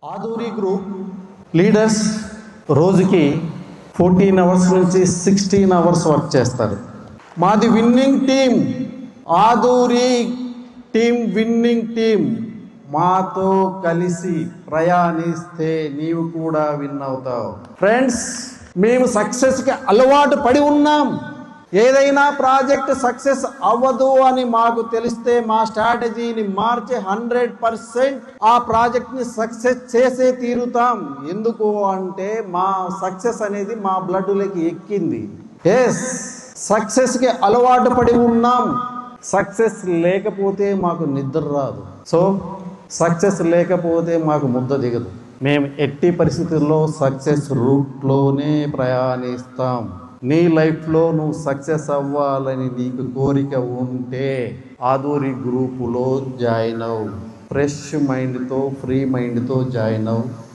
Aduri group leaders రోజుకి 14 hours నుంచి 16 hours work చేస్తారు. మాది winning team, Aduri team winning team. మాతో కలిసి ప్రయాణిస్తే నీవు కూడా విన్ అవుతావు. ఫ్రెండ్స్, మేము సక్సెస్కి అలవాటు పడి ఉన్నాం. ఏదైనా ప్రాజెక్ట్ సక్సెస్ అవ్వదు అని మాకు తెలిస్తే మా స్ట్రాటజీని మార్చి 100% ఆ ప్రాజెక్ట్ని సక్సెస్ చేసే తీరుతాం. ఎందుకు అంటే మా సక్సెస్ అనేది మా బ్లడ్లోకి ఎక్కింది. ఎస్, సక్సెస్కి అలవాటు పడి ఉన్నాం. సక్సెస్ లేకపోతే మాకు నిద్ర రాదు. సో సక్సెస్ లేకపోతే మాకు ముద్ద దిగదు. మేము ఎట్టి పరిస్థితుల్లో సక్సెస్ రూట్లోనే ప్రయాణిస్తాం. నీ లైఫ్లో నువ్వు సక్సెస్ అవ్వాలని నీకు కోరిక ఉంటే ఆదూరి గ్రూపులో జాయిన్ అవ్వు. ఫ్రెష్ మైండ్తో, ఫ్రీ మైండ్తో జాయిన్ అవ్వు.